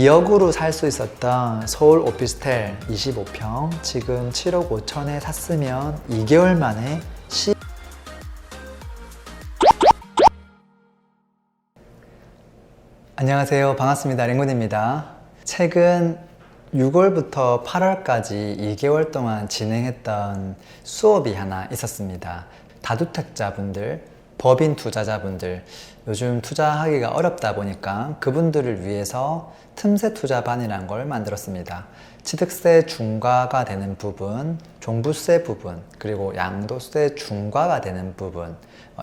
2억으로 살 수 있었던 서울 오피스텔 25평 지금 7억 5천에 샀으면 2개월 만에 안녕하세요. 반갑습니다. 랭군입니다. 최근 6월부터 8월까지 2개월 동안 진행했던 수업이 하나 있었습니다. 다주택자분들, 법인 투자자분들, 요즘 투자하기가 어렵다 보니까 그분들을 위해서 틈새 투자반이라는 걸 만들었습니다. 취득세 중과가 되는 부분, 종부세 부분, 그리고 양도세 중과가 되는 부분,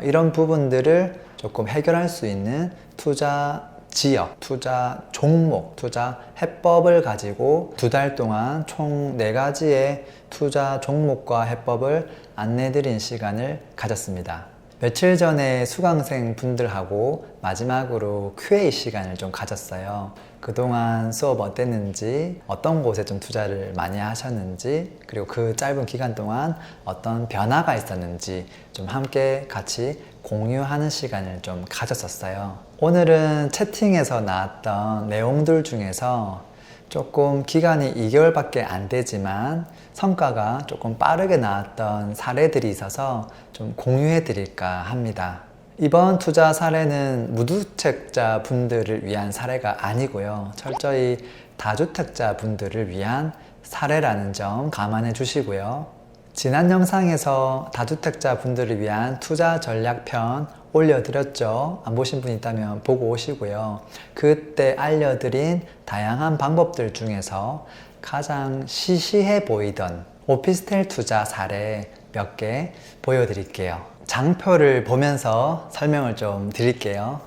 이런 부분들을 조금 해결할 수 있는 투자 지역, 투자 종목, 투자 해법을 가지고 2달 동안 총 4가지의 투자 종목과 해법을 안내드린 시간을 가졌습니다. 며칠 전에 수강생 분들하고 마지막으로 QA 시간을 좀 가졌어요. 그동안 수업 어땠는지, 어떤 곳에 좀 투자를 많이 하셨는지, 그리고 그 짧은 기간 동안 어떤 변화가 있었는지 좀 함께 같이 공유하는 시간을 좀 가졌었어요. 오늘은 채팅에서 나왔던 내용들 중에서 조금 기간이 2개월밖에 안 되지만 성과가 조금 빠르게 나왔던 사례들이 있어서 좀 공유해 드릴까 합니다. 이번 투자 사례는 무주택자 분들을 위한 사례가 아니고요. 철저히 다주택자 분들을 위한 사례라는 점 감안해 주시고요. 지난 영상에서 다주택자 분들을 위한 투자 전략편 올려드렸죠. 안 보신 분 있다면 보고 오시고요. 그때 알려드린 다양한 방법들 중에서 가장 시시해 보이던 오피스텔 투자 사례 몇 개 보여드릴게요. 장표를 보면서 설명을 좀 드릴게요.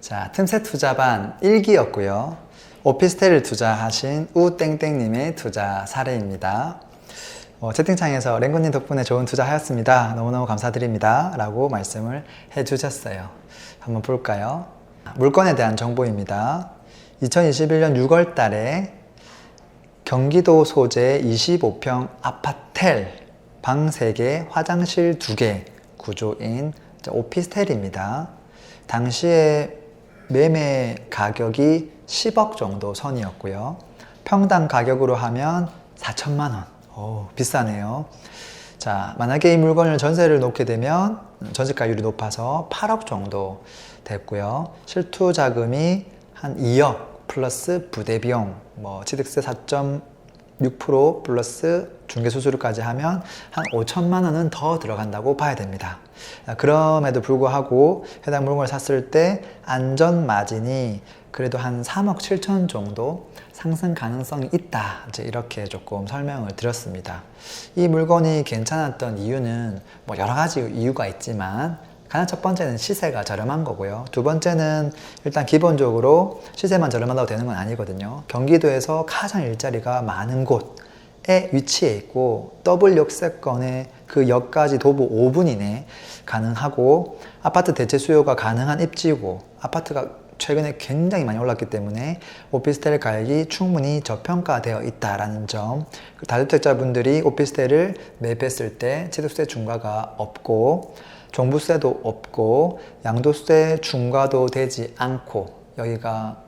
자, 틈새 투자반 1기였고요. 오피스텔을 투자하신 우땡땡님의 투자 사례입니다. 채팅창에서 랭군님 덕분에 좋은 투자하였습니다. 너무너무 감사드립니다. 라고 말씀을 해주셨어요. 한번 볼까요? 물건에 대한 정보입니다. 2021년 6월 달에 경기도 소재 25평 아파텔, 방 3개, 화장실 2개 구조인 오피스텔입니다. 당시에 매매 가격이 10억 정도 선이었고요. 평당 가격으로 하면 4천만 원. 비싸네요. 자, 만약에 이 물건을 전세를 놓게 되면 전세가율이 높아서 8억 정도 됐고요. 실투 자금이 한 2억 플러스 부대비용, 취득세 4.6% 플러스 중개수수료까지 하면 한 5천만 원은 더 들어간다고 봐야 됩니다. 그럼에도 불구하고 해당 물건을 샀을 때 안전 마진이 그래도 한 3억 7천 정도 상승 가능성이 있다. 이렇게 조금 설명을 드렸습니다. 이 물건이 괜찮았던 이유는 여러 가지 이유가 있지만 가장 첫 번째는 시세가 저렴한 거고요. 두 번째는 일단 기본적으로 시세만 저렴하다고 되는 건 아니거든요. 경기도에서 가장 일자리가 많은 곳에 위치해 있고 더블 역세권에 그 역까지 도보 5분 이내 가능하고 아파트 대체 수요가 가능한 입지고 아파트가 최근에 굉장히 많이 올랐기 때문에 오피스텔 가격이 충분히 저평가되어 있다는 점, 다주택자분들이 오피스텔을 매입했을 때 취득세 중과가 없고 종부세도 없고 양도세 중과도 되지 않고 여기가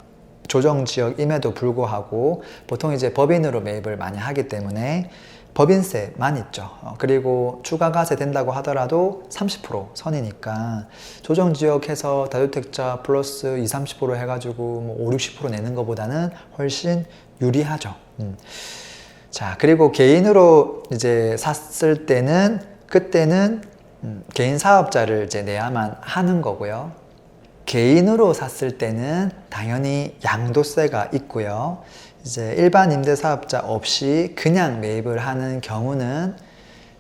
조정지역임에도 불구하고 보통 이제 법인으로 매입을 많이 하기 때문에 법인세만 있죠. 그리고 추가가세 된다고 하더라도 30% 선이니까 조정지역에서 다주택자 플러스 20, 30% 해가지고 5, 60% 내는 것보다는 훨씬 유리하죠. 자, 그리고 개인으로 이제 샀을 때는 그때는 개인 사업자를 이제 내야만 하는 거고요. 개인으로 샀을 때는 당연히 양도세가 있고요. 이제 일반 임대사업자 없이 그냥 매입을 하는 경우는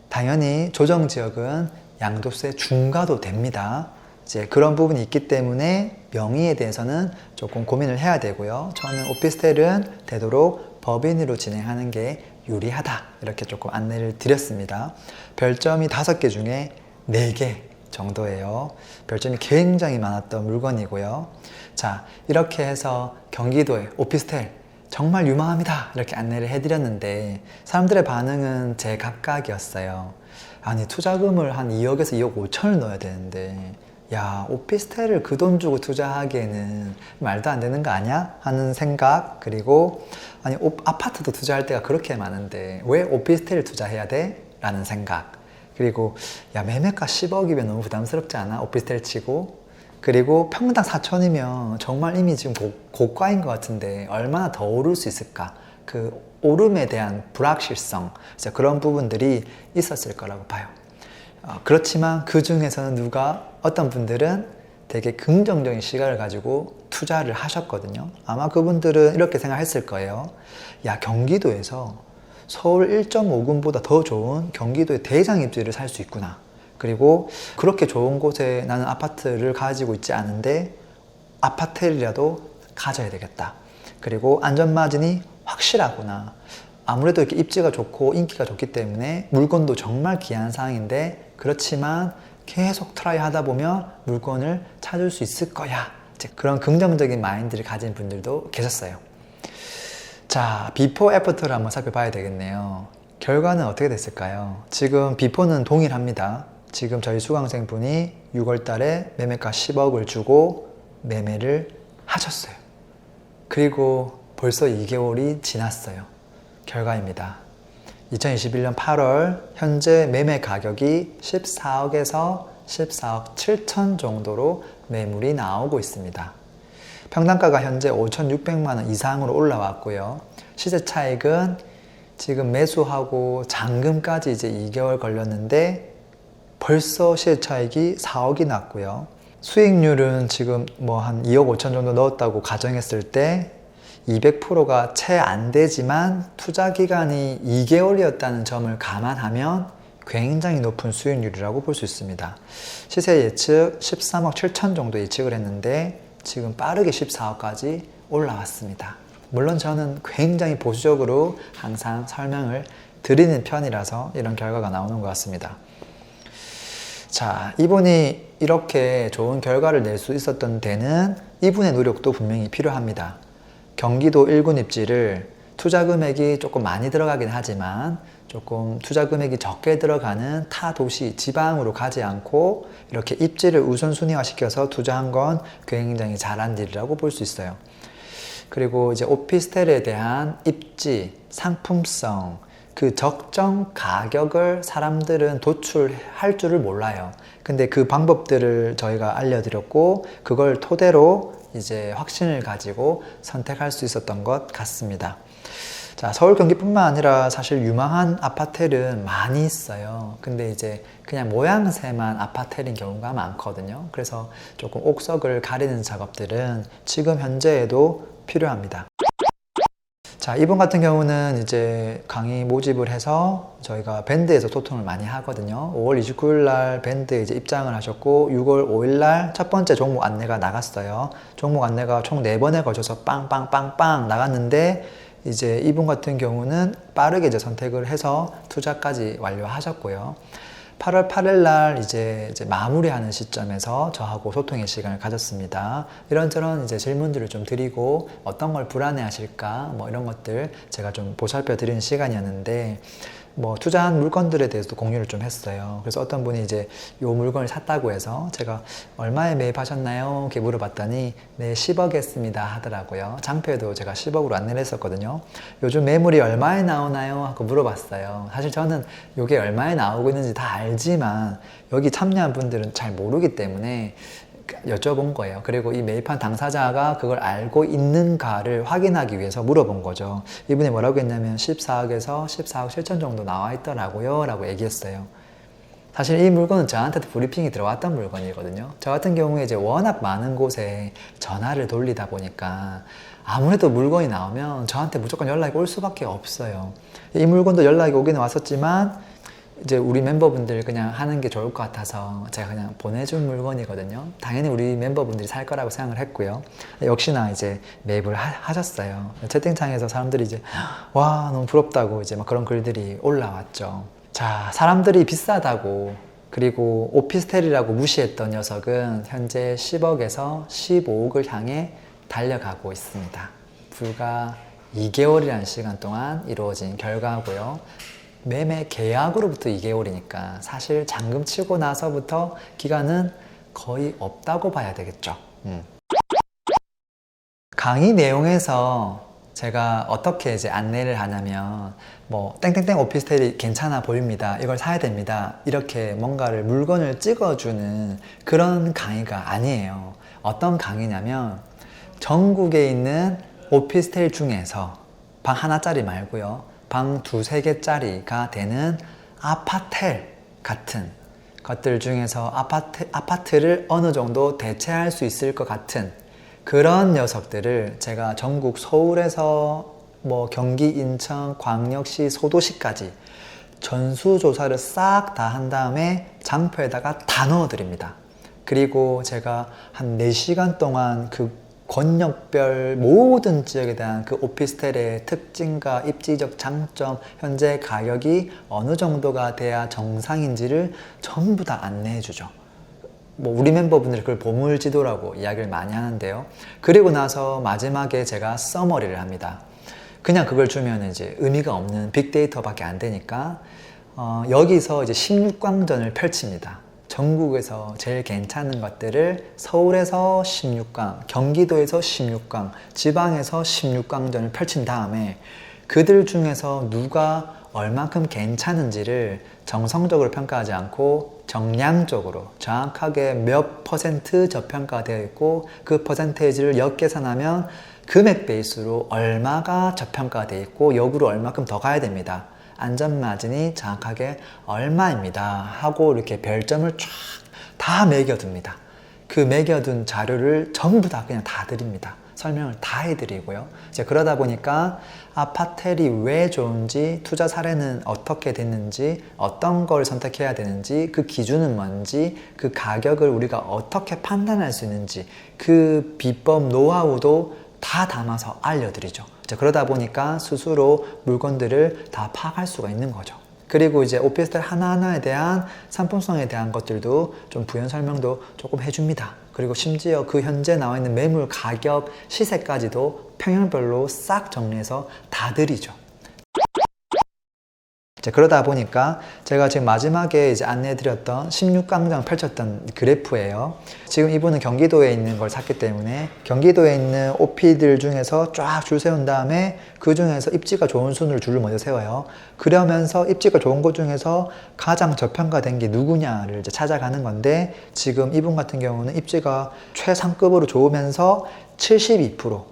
당연히 조정지역은 양도세 중과도 됩니다. 이제 그런 부분이 있기 때문에 명의에 대해서는 조금 고민을 해야 되고요. 저는 오피스텔은 되도록 법인으로 진행하는 게 유리하다. 이렇게 조금 안내를 드렸습니다. 별점이 5개 중에 4개 정도예요. 별점이 굉장히 많았던 물건이고요. 자, 이렇게 해서 경기도의 오피스텔 정말 유망합니다. 이렇게 안내를 해드렸는데 사람들의 반응은 제각각이었어요. 아니 투자금을 한 2억에서 2억 5천을 넣어야 되는데 야, 오피스텔을 그 돈 주고 투자하기에는 말도 안 되는 거 아니야? 하는 생각. 그리고 아니 아파트도 투자할 때가 그렇게 많은데 왜 오피스텔을 투자해야 돼? 라는 생각. 그리고 야, 매매가 10억이면 너무 부담스럽지 않아? 오피스텔 치고. 그리고 평당 4천이면 정말 이미 지금 고가인 것 같은데 얼마나 더 오를 수 있을까? 그 오름에 대한 불확실성, 그런 부분들이 있었을 거라고 봐요. 그렇지만 그 중에서는 어떤 분들은 되게 긍정적인 시각을 가지고 투자를 하셨거든요. 아마 그분들은 이렇게 생각했을 거예요. 야, 경기도에서 서울 1.5군보다 더 좋은 경기도의 대장 입지를 살 수 있구나. 그리고 그렇게 좋은 곳에 나는 아파트를 가지고 있지 않은데 아파트라도 가져야 되겠다. 그리고 안전마진이 확실하구나. 아무래도 이렇게 입지가 좋고 인기가 좋기 때문에 물건도 정말 귀한 상황인데 그렇지만 계속 트라이 하다 보면 물건을 찾을 수 있을 거야. 그런 긍정적인 마인드를 가진 분들도 계셨어요. 자, 비포 애프터를 한번 살펴봐야 되겠네요. 결과는 어떻게 됐을까요? 지금 비포는 동일합니다. 지금 저희 수강생분이 6월 달에 매매가 10억을 주고 매매를 하셨어요. 그리고 벌써 2개월이 지났어요. 결과입니다. 2021년 8월 현재 매매 가격이 14억에서 14억 7천 정도로 매물이 나오고 있습니다. 평당가가 현재 5,600만 원 이상으로 올라왔고요. 시세 차익은 지금 매수하고 잔금까지 이제 2개월 걸렸는데 벌써 시세 차익이 4억이 났고요. 수익률은 지금 뭐 한 2억 5천 정도 넣었다고 가정했을 때 200%가 채 안 되지만 투자 기간이 2개월이었다는 점을 감안하면 굉장히 높은 수익률이라고 볼 수 있습니다. 시세 예측 13억 7천 정도 예측을 했는데 지금 빠르게 14억까지 올라왔습니다. 물론 저는 굉장히 보수적으로 항상 설명을 드리는 편이라서 이런 결과가 나오는 것 같습니다. 자, 이분이 이렇게 좋은 결과를 낼 수 있었던 데는 이분의 노력도 분명히 필요합니다. 경기도 1군 입지를 투자 금액이 조금 많이 들어가긴 하지만 조금 투자 금액이 적게 들어가는 타 도시 지방으로 가지 않고 이렇게 입지를 우선순위화 시켜서 투자한 건 굉장히 잘한 일이라고 볼 수 있어요. 그리고 이제 오피스텔에 대한 입지, 상품성, 그 적정 가격을 사람들은 도출할 줄을 몰라요. 근데 그 방법들을 저희가 알려드렸고 그걸 토대로 이제 확신을 가지고 선택할 수 있었던 것 같습니다. 자, 서울 경기뿐만 아니라 사실 유망한 아파텔은 많이 있어요. 근데 이제 그냥 모양새만 아파텔인 경우가 많거든요. 그래서 조금 옥석을 가리는 작업들은 지금 현재에도 필요합니다. 자, 이분 같은 경우는 이제 강의 모집을 해서 저희가 밴드에서 소통을 많이 하거든요. 5월 29일 날 밴드에 이제 입장을 하셨고 6월 5일 날 첫 번째 종목 안내가 나갔어요. 종목 안내가 총 4번에 걸쳐서 빵빵빵빵 나갔는데 이제 이분 같은 경우는 빠르게 이제 선택을 해서 투자까지 완료하셨고요. 8월 8일 날 이제 마무리하는 시점에서 저하고 소통의 시간을 가졌습니다. 이런저런 이제 질문들을 좀 드리고 어떤 걸 불안해 하실까 뭐 이런 것들 제가 좀 보살펴 드리는 시간이었는데 뭐 투자한 물건들에 대해서도 공유를 좀 했어요. 그래서 어떤 분이 이제 요 물건을 샀다고 해서 제가 얼마에 매입하셨나요? 이렇게 물어봤더니 네, 10억 했습니다 하더라고요. 장표에도 제가 10억으로 안내를 했었거든요. 요즘 매물이 얼마에 나오나요? 하고 물어봤어요. 사실 저는 이게 얼마에 나오고 있는지 다 알지만 여기 참여한 분들은 잘 모르기 때문에 여쭤본 거예요. 그리고 이 매입한 당사자가 그걸 알고 있는가를 확인하기 위해서 물어본 거죠. 이분이 뭐라고 했냐면 14억에서 14억 7천 정도 나와 있더라고요 라고 얘기했어요. 사실 이 물건은 저한테도 브리핑이 들어왔던 물건이거든요. 저 같은 경우에 이제 워낙 많은 곳에 전화를 돌리다 보니까 아무래도 물건이 나오면 저한테 무조건 연락이 올 수밖에 없어요. 이 물건도 연락이 오기는 왔었지만 이제 우리 멤버분들 그냥 하는 게 좋을 것 같아서 제가 그냥 보내준 물건이거든요. 당연히 우리 멤버분들이 살 거라고 생각을 했고요. 역시나 이제 매입을 하셨어요. 채팅창에서 사람들이 이제 와 너무 부럽다고 이제 막 그런 글들이 올라왔죠. 자, 사람들이 비싸다고 그리고 오피스텔이라고 무시했던 녀석은 현재 10억에서 15억을 향해 달려가고 있습니다. 불과 2개월이라는 시간 동안 이루어진 결과고요. 매매 계약으로부터 2개월이니까 사실 잔금 치고 나서부터 기간은 거의 없다고 봐야 되겠죠. 강의 내용에서 제가 어떻게 이제 안내를 하냐면 뭐 땡땡땡 오피스텔이 괜찮아 보입니다. 이걸 사야 됩니다. 이렇게 뭔가를 물건을 찍어주는 그런 강의가 아니에요. 어떤 강의냐면 전국에 있는 오피스텔 중에서 방 하나짜리 말고요. 방 두세 개짜리가 되는 아파텔 같은 것들 중에서 아파트를 어느 정도 대체할 수 있을 것 같은 그런 녀석들을 제가 전국 서울에서 뭐 경기, 인천, 광역시, 소도시까지 전수조사를 싹 다 한 다음에 장표에다가 다 넣어드립니다. 그리고 제가 한 4시간 동안 그 권역별 모든 지역에 대한 그 오피스텔의 특징과 입지적 장점, 현재 가격이 어느 정도가 돼야 정상인지를 전부 다 안내해 주죠. 뭐 우리 멤버분들이 그걸 보물지도라고 이야기를 많이 하는데요. 그리고 나서 마지막에 제가 서머리를 합니다. 그냥 그걸 주면 이제 의미가 없는 빅데이터밖에 안 되니까 여기서 이제 16강전을 펼칩니다. 전국에서 제일 괜찮은 것들을 서울에서 16강, 경기도에서 16강, 지방에서 16강전을 펼친 다음에 그들 중에서 누가 얼만큼 괜찮은지를 정성적으로 평가하지 않고 정량적으로 정확하게 몇 퍼센트 저평가되어 있고 그 퍼센테이지를 역계산하면 금액 베이스로 얼마가 저평가되어 있고 역으로 얼마큼 더 가야 됩니다. 안전마진이 정확하게 얼마입니다 하고 이렇게 별점을 쫙 다 매겨둡니다. 그 매겨둔 자료를 전부 다 그냥 다 드립니다. 설명을 다 해드리고요. 이제 그러다 보니까 아파텔이 왜 좋은지, 투자 사례는 어떻게 됐는지, 어떤 걸 선택해야 되는지, 그 기준은 뭔지, 그 가격을 우리가 어떻게 판단할 수 있는지 그 비법 노하우도 다 담아서 알려드리죠. 그러다 보니까 스스로 물건들을 다 파악할 수가 있는 거죠. 그리고 이제 오피스텔 하나하나에 대한 상품성에 대한 것들도 좀 부연 설명도 조금 해줍니다. 그리고 심지어 그 현재 나와 있는 매물 가격, 시세까지도 평형별로 싹 정리해서 다 드리죠. 그러다 보니까 제가 지금 마지막에 이제 안내해드렸던 16강전 펼쳤던 그래프예요. 지금 이분은 경기도에 있는 걸 샀기 때문에 경기도에 있는 OP들 중에서 쫙 줄 세운 다음에 그 중에서 입지가 좋은 순으로 줄을 먼저 세워요. 그러면서 입지가 좋은 것 중에서 가장 저평가된 게 누구냐를 이제 찾아가는 건데 지금 이분 같은 경우는 입지가 최상급으로 좋으면서 72%,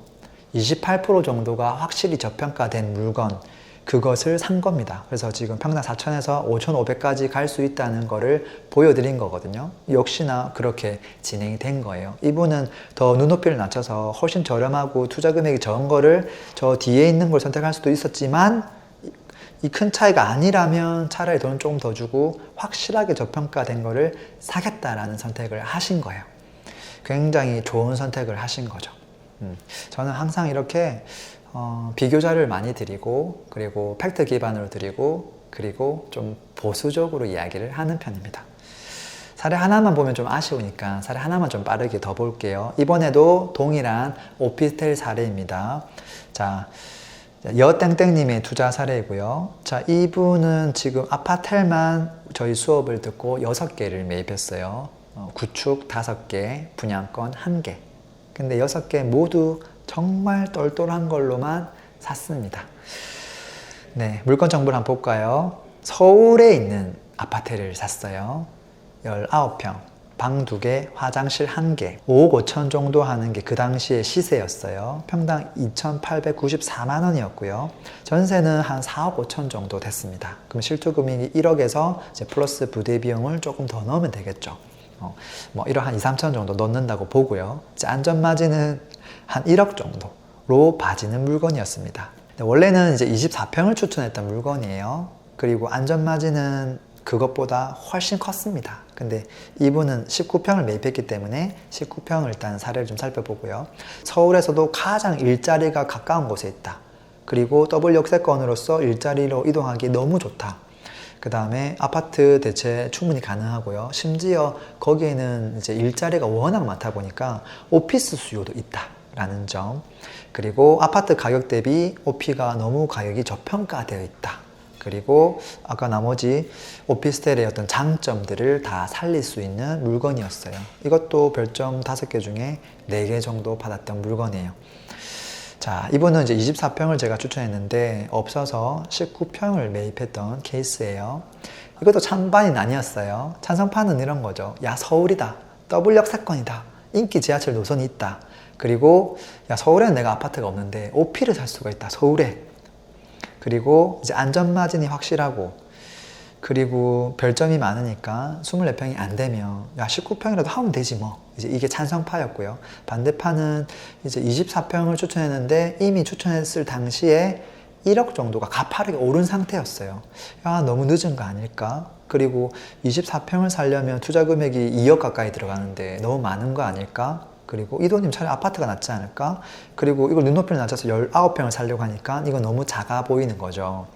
28% 정도가 확실히 저평가된 물건 그것을 산 겁니다. 그래서 지금 평당 4,000에서 5,500까지 갈 수 있다는 거를 보여드린 거거든요. 역시나 그렇게 진행이 된 거예요. 이분은 더 눈높이를 낮춰서 훨씬 저렴하고 투자 금액이 적은 거를 저 뒤에 있는 걸 선택할 수도 있었지만 이 큰 차이가 아니라면 차라리 돈 조금 더 주고 확실하게 저평가된 거를 사겠다라는 선택을 하신 거예요. 굉장히 좋은 선택을 하신 거죠. 저는 항상 이렇게 비교자를 많이 드리고 그리고 팩트 기반으로 드리고 그리고 좀 보수적으로 이야기를 하는 편입니다. 사례 하나만 보면 좀 아쉬우니까 사례 하나만 좀 빠르게 더 볼게요. 이번에도 동일한 오피스텔 사례입니다. 자, 여땡땡님의 투자 사례이고요. 자, 이분은 지금 아파텔만 저희 수업을 듣고 6개를 매입했어요. 구축 5개, 분양권 1개. 근데 6개 모두 정말 똘똘한 걸로만 샀습니다. 네, 물건 정보를 한번 볼까요? 서울에 있는 아파트를 샀어요. 19평, 방 2개, 화장실 1개, 5억 5천 정도 하는 게 그 당시의 시세였어요. 평당 2,894만 원이었고요. 전세는 한 4억 5천 정도 됐습니다. 그럼 실투금액이 1억에서 이제 플러스 부대 비용을 조금 더 넣으면 되겠죠. 뭐 1억 한 2, 3천 정도 넣는다고 보고요. 이제 안전마진은 한 1억 정도로 봐지는 물건이었습니다. 원래는 이제 24평을 추천했던 물건이에요. 그리고 안전마진은 그것보다 훨씬 컸습니다. 근데 이분은 19평을 매입했기 때문에 19평을 일단 사례를 좀 살펴보고요. 서울에서도 가장 일자리가 가까운 곳에 있다. 그리고 더블 역세권으로서 일자리로 이동하기 너무 좋다. 그 다음에 아파트 대체 충분히 가능하고요. 심지어 거기에는 이제 일자리가 워낙 많다 보니까 오피스 수요도 있다라는 점. 그리고 아파트 가격 대비 OP가 너무 가격이 저평가되어 있다. 그리고 아까 나머지 오피스텔의 어떤 장점들을 다 살릴 수 있는 물건이었어요. 이것도 별점 5개 중에 4개 정도 받았던 물건이에요. 자, 이분은 이제 24평을 제가 추천했는데 없어서 19평을 매입했던 케이스예요. 이것도 찬반이 나뉘었어요. 찬성파는 이런 거죠. 야, 서울이다. 더블 역세권이다. 인기 지하철 노선이 있다. 그리고 야, 서울에는 내가 아파트가 없는데 오피를 살 수가 있다. 서울에. 그리고 이제 안전마진이 확실하고, 그리고 별점이 많으니까 24평이 안 되면 야, 19평이라도 하면 되지 뭐. 이제 이게 찬성파였고요. 반대파는 이제 24평을 추천했는데 이미 추천했을 당시에 1억 정도가 가파르게 오른 상태였어요. 야, 너무 늦은 거 아닐까? 그리고 24평을 살려면 투자 금액이 2억 가까이 들어가는데 너무 많은 거 아닐까? 그리고 이 돈이면 차라리 아파트가 낫지 않을까? 그리고 이걸 눈높이를 낮춰서 19평을 살려고 하니까 이건 너무 작아 보이는 거죠.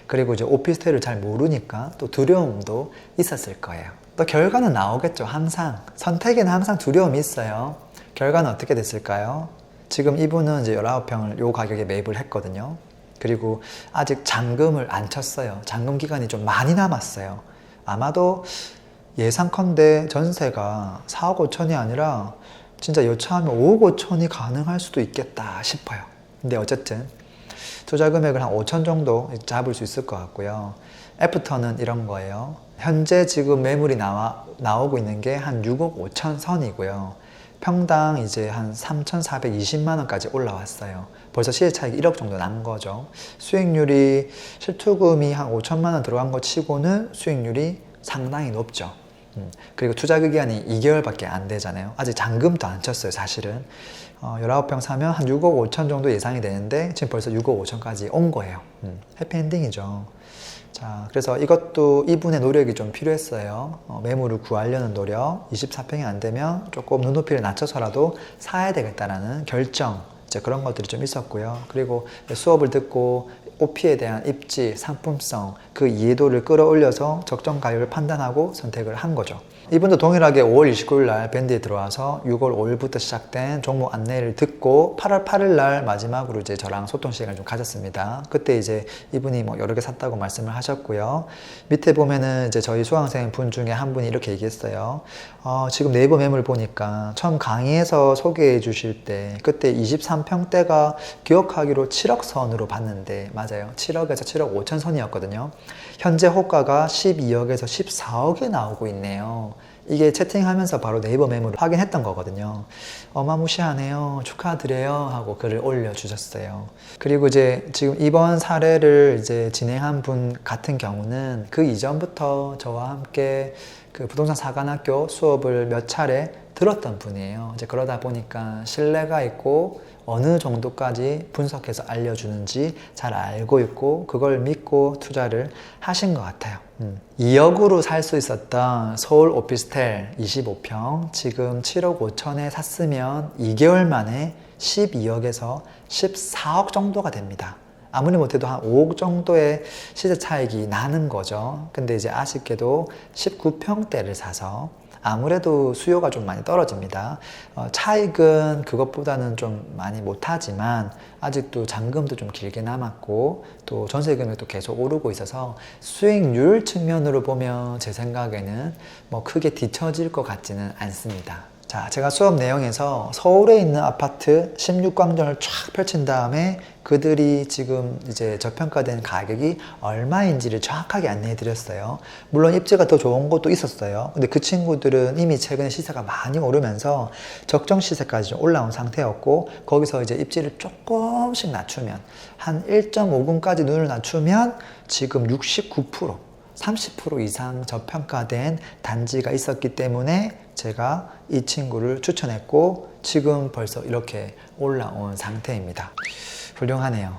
그리고 이제 오피스텔을 잘 모르니까 또 두려움도 있었을 거예요. 또 결과는 나오겠죠. 항상 선택에는 항상 두려움이 있어요. 결과는 어떻게 됐을까요? 지금 이분은 이제 19평을 요 가격에 매입을 했거든요. 그리고 아직 잔금을 안 쳤어요. 잔금 기간이 좀 많이 남았어요. 아마도 예상컨대 전세가 4억 5천이 아니라 진짜 여차하면 5억 5천이 가능할 수도 있겠다 싶어요. 근데 어쨌든 투자 금액을 한 5천 정도 잡을 수 있을 것 같고요. 애프터는 이런 거예요. 현재 지금 매물이 나오고 있는 게 한 6억 5천 선이고요. 평당 이제 한 3,420만 원까지 올라왔어요. 벌써 시세 차익 1억 정도 난 거죠. 수익률이 실투금이 한 5천만 원 들어간 거 치고는 수익률이 상당히 높죠. 그리고 투자 기간이 2개월밖에 안 되잖아요. 아직 잔금도 안 쳤어요, 사실은. 19평 사면 한 6억 5천 정도 예상이 되는데 지금 벌써 6억 5천까지 온 거예요. 해피엔딩이죠. 자, 그래서 이것도 이분의 노력이 좀 필요했어요. 매물을 구하려는 노력, 24평이 안 되면 조금 눈높이를 낮춰서라도 사야 되겠다라는 결정, 이제 그런 것들이 좀 있었고요. 그리고 수업을 듣고 오피에 대한 입지, 상품성, 그 이해도를 끌어올려서 적정 가율을 판단하고 선택을 한 거죠. 이분도 동일하게 5월 29일 날 밴드에 들어와서 6월 5일부터 시작된 종목 안내를 듣고 8월 8일 날 마지막으로 이제 저랑 소통 시간을 좀 가졌습니다. 그때 이제 이분이 뭐 여러 개 샀다고 말씀을 하셨고요. 밑에 보면은 이제 저희 수강생 분 중에 한 분이 이렇게 얘기했어요. 지금 네이버 매물 보니까 처음 강의에서 소개해 주실 때 그때 23평대가 기억하기로 7억 선으로 봤는데 맞아요. 7억에서 7억 5천 선이었거든요. 현재 호가가 12억에서 14억에 나오고 있네요. 이게 채팅하면서 바로 네이버 매물을 확인했던 거거든요. 어마무시하네요. 축하드려요. 하고 글을 올려주셨어요. 그리고 이제 지금 이번 사례를 이제 진행한 분 같은 경우는 그 이전부터 저와 함께 그 부동산 사관학교 수업을 몇 차례 들었던 분이에요. 이제 그러다 보니까 신뢰가 있고 어느 정도까지 분석해서 알려주는지 잘 알고 있고 그걸 믿고 투자를 하신 것 같아요. 2억으로 살 수 있었던 서울 오피스텔 25평 지금 7억 5천에 샀으면 2개월 만에 12억에서 14억 정도가 됩니다. 아무리 못해도 한 5억 정도의 시세 차익이 나는 거죠. 근데 이제 아쉽게도 19평대를 사서 아무래도 수요가 좀 많이 떨어집니다. 차익은 그것보다는 좀 많이 못하지만 아직도 잔금도 좀 길게 남았고 또 전세 금액도 계속 오르고 있어서 수익률 측면으로 보면 제 생각에는 뭐 크게 뒤처질 것 같지는 않습니다. 자, 제가 수업 내용에서 서울에 있는 아파트 16광장을 쫙 펼친 다음에 그들이 지금 이제 저평가된 가격이 얼마인지를 정확하게 안내해 드렸어요. 물론 입지가 더 좋은 곳도 있었어요. 근데 그 친구들은 이미 최근에 시세가 많이 오르면서 적정 시세까지 좀 올라온 상태였고 거기서 이제 입지를 조금씩 낮추면 한 1.5분까지 눈을 낮추면 지금 69% 30% 이상 저평가된 단지가 있었기 때문에 제가 이 친구를 추천했고 지금 벌써 이렇게 올라온 상태입니다. 훌륭하네요.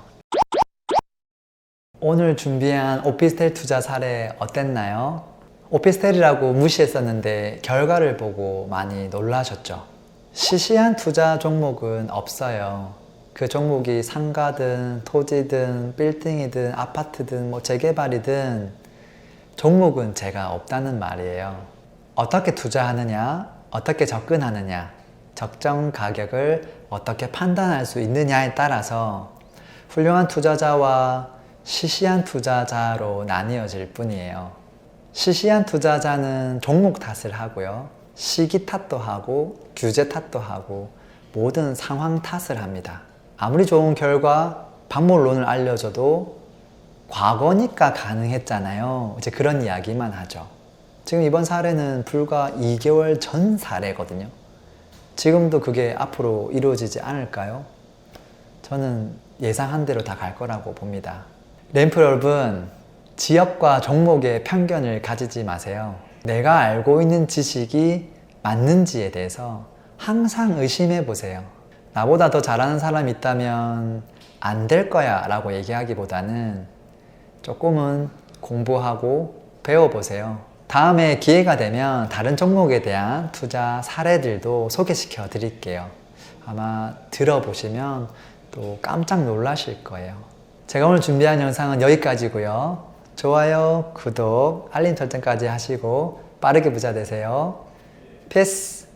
오늘 준비한 오피스텔 투자 사례 어땠나요? 오피스텔이라고 무시했었는데 결과를 보고 많이 놀라셨죠? 시시한 투자 종목은 없어요. 그 종목이 상가든 토지든 빌딩이든 아파트든 뭐 재개발이든 종목은 제가 없다는 말이에요. 어떻게 투자하느냐, 어떻게 접근하느냐, 적정 가격을 어떻게 판단할 수 있느냐에 따라서 훌륭한 투자자와 시시한 투자자로 나뉘어질 뿐이에요. 시시한 투자자는 종목 탓을 하고요. 시기 탓도 하고 규제 탓도 하고 모든 상황 탓을 합니다. 아무리 좋은 결과, 박몰론을 알려줘도 과거니까 가능했잖아요. 이제 그런 이야기만 하죠. 지금 이번 사례는 불과 2개월 전 사례거든요. 지금도 그게 앞으로 이루어지지 않을까요? 저는 예상한 대로 다 갈 거라고 봅니다. 램프 여러분, 지역과 종목에 편견을 가지지 마세요. 내가 알고 있는 지식이 맞는지에 대해서 항상 의심해 보세요. 나보다 더 잘하는 사람이 있다면 안 될 거야 라고 얘기하기보다는 조금은 공부하고 배워보세요. 다음에 기회가 되면 다른 종목에 대한 투자 사례들도 소개시켜 드릴게요. 아마 들어보시면 또 깜짝 놀라실 거예요. 제가 오늘 준비한 영상은 여기까지고요. 좋아요, 구독, 알림 설정까지 하시고 빠르게 부자 되세요. 피스!